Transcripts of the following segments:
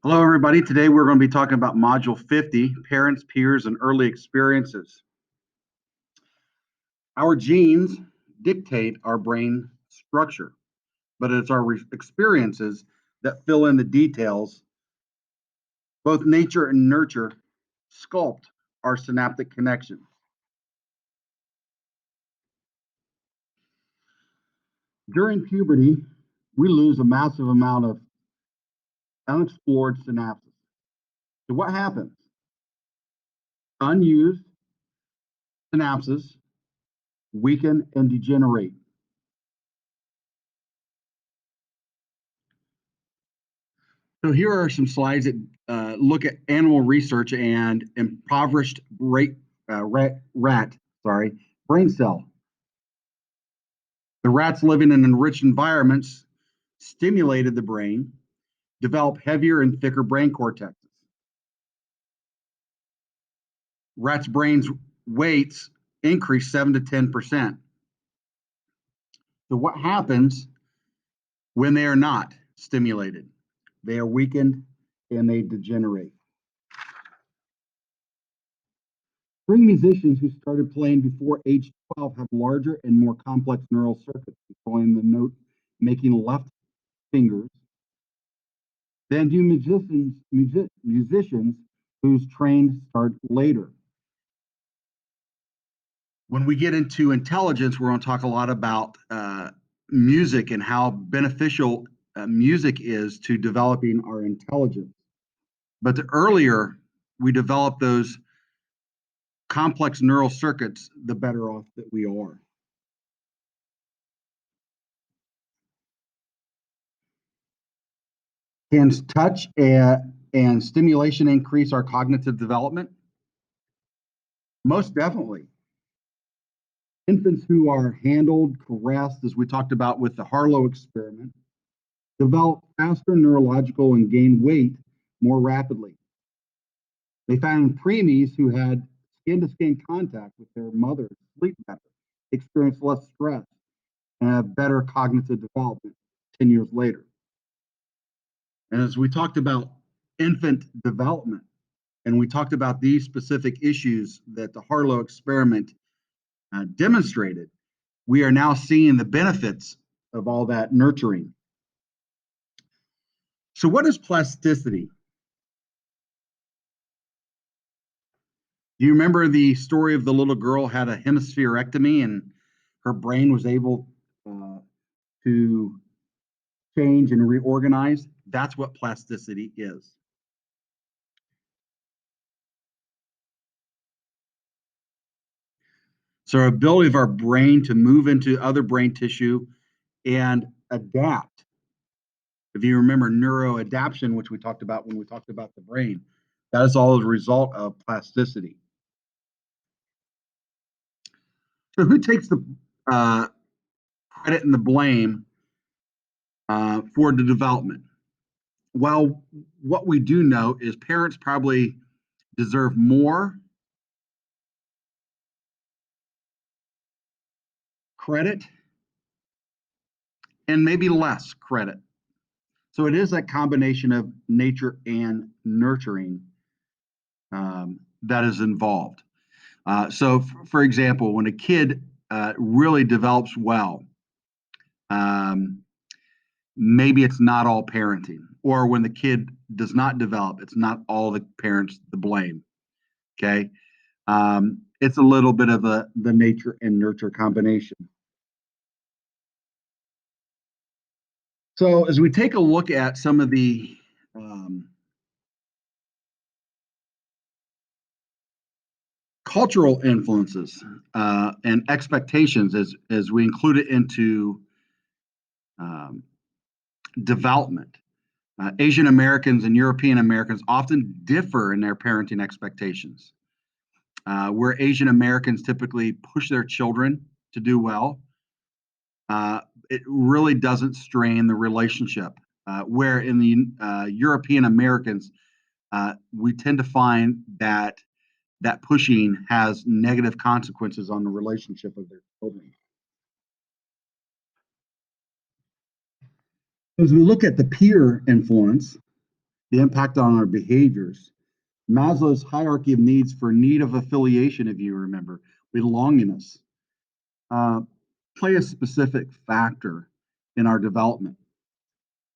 Hello, everybody. Today we're going to be talking about Module 50, Parents, Peers, and Early Experiences. Our genes dictate our brain structure, but it's our experiences that fill in the details. Both nature and nurture sculpt our synaptic connections. During puberty, we lose a massive amount of unexplored synapses. So, what happens? Unused synapses weaken and degenerate. So here are some slides that look at animal research and impoverished rat brain cell. The rats living in enriched environments stimulated the brain, developed heavier and thicker brain cortexes. Rats' brains weights increase 7 to 10%. So what happens when they are not stimulated? They are weakened and they degenerate. String musicians who started playing before age 12 have larger and more complex neural circuits controlling the note making left fingers than do musicians whose trained start later. When we get into intelligence, we're going to talk a lot about music and how beneficial music is to developing our intelligence. But the earlier we develop those complex neural circuits, the better off that we are. Can touch and stimulation increase our cognitive development? Most definitely. Infants who are handled, caressed, as we talked about with the Harlow experiment, develop faster neurological and gain weight more rapidly. They found preemies who had skin to skin contact with their mothers sleep better, experience less stress, and have better cognitive development 10 years later. And as we talked about infant development, and we talked about these specific issues that the Harlow experiment demonstrated, we are now seeing the benefits of all that nurturing. So, what is plasticity? Do you remember the story of the little girl had a hemispherectomy and her brain was able to change and reorganize? That's what plasticity is. So, our ability of our brain to move into other brain tissue and adapt. If you remember neuroadaptation, which we talked about when we talked about the brain, that is all as a result of plasticity. So, who takes the credit and the blame for the development? Well, what we do know is parents probably deserve more credit and maybe less credit. So it is that combination of nature and nurturing that is involved. For example, when a kid really develops well, maybe it's not all parenting, or when the kid does not develop, it's not all the parents to blame. Okay, it's a little bit of the nature and nurture combination. So as we take a look at some of the cultural influences and expectations as we include it into development. Asian Americans and European Americans often differ in their parenting expectations. Where Asian Americans typically push their children to do well, it really doesn't strain the relationship. Where in the European Americans, we tend to find that pushing has negative consequences on the relationship of their children. As we look at the peer influence, the impact on our behaviors. Maslow's hierarchy of needs for need of affiliation, if you remember, belongingness, uh, play a specific factor in our development.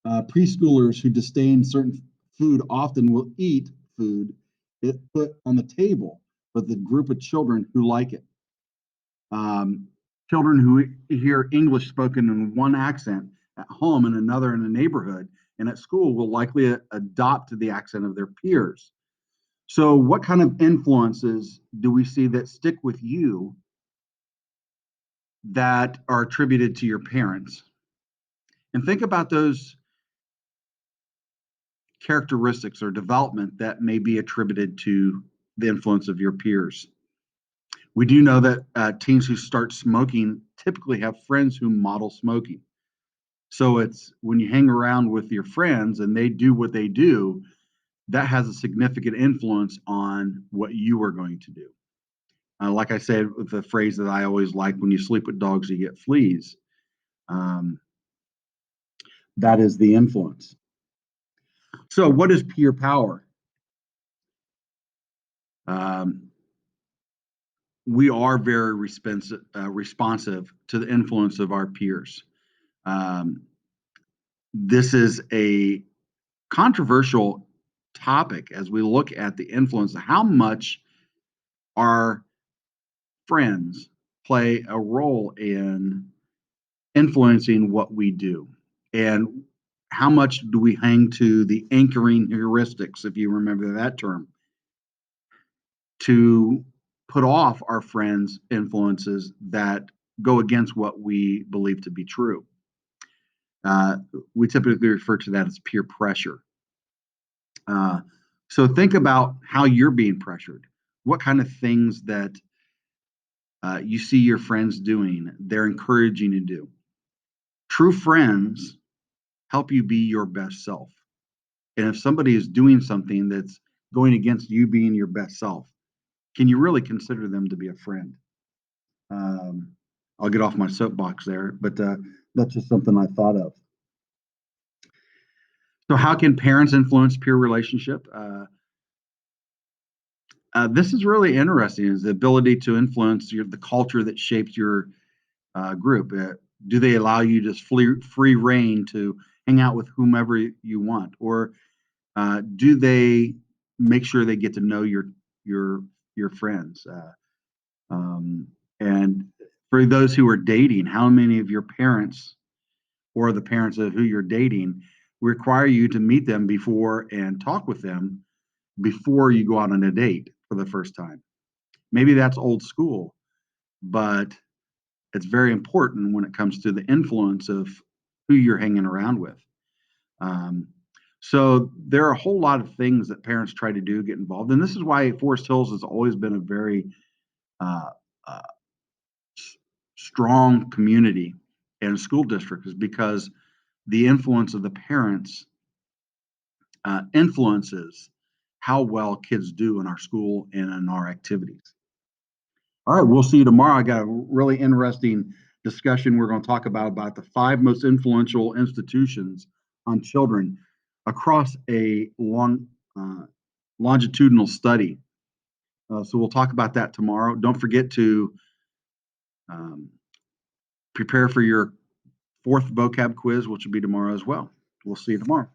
Preschoolers who disdain certain food often will eat food it put on the table with the group of children who like it. Um, Children who hear English spoken in one accent at home and another in the neighborhood and at school will likely adopt the accent of their peers. So, what kind of influences do we see that stick with you that are attributed to your parents? And think about those characteristics or development that may be attributed to the influence of your peers. We do know that teens who start smoking typically have friends who model smoking. So it's when you hang around with your friends and they do what they do, that has a significant influence on what you are going to do. Like I said, with the phrase that I always like, when you sleep with dogs, you get fleas. Um, that is the influence. So, what is peer power? Um, we are very responsive to the influence of our peers. Um, this is a controversial topic as we look at the influence of how much our friends play a role in influencing what we do. And how much do we hang to the anchoring heuristics, if you remember that term, to put off our friends' influences that go against what we believe to be true? Uh, we typically refer to that as peer pressure. Uh, so think about how you're being pressured. What kind of things that you see your friends doing, they're encouraging you to do. True friends help you be your best self. And if somebody is doing something that's going against you being your best self, can you really consider them to be a friend? Um, I'll get off my soapbox there, but that's just something I thought of. So, how can parents influence peer relationship? This is really interesting. Is the ability to influence the culture that shapes your group? Do they allow you just free reign to hang out with whomever you want, or do they make sure they get to know your your friends? Um, and for those who are dating, how many of your parents or the parents of who you're dating require you to meet them before and talk with them before you go out on a date for the first time? Maybe that's old school, but it's very important when it comes to the influence of who you're hanging around with. Um, so there are a whole lot of things that parents try to do, get involved, and this is why Forest Hills has always been a very uh, uh, strong community and school district, is because the influence of the parents influences how well kids do in our school and in our activities. All right, we'll see you tomorrow. I got a really interesting discussion we're going to talk about the 5 most influential institutions on children across a uh, longitudinal study. So we'll talk about that tomorrow. Don't forget to um, prepare for your 4th vocab quiz, which will be tomorrow as well. We'll see you tomorrow.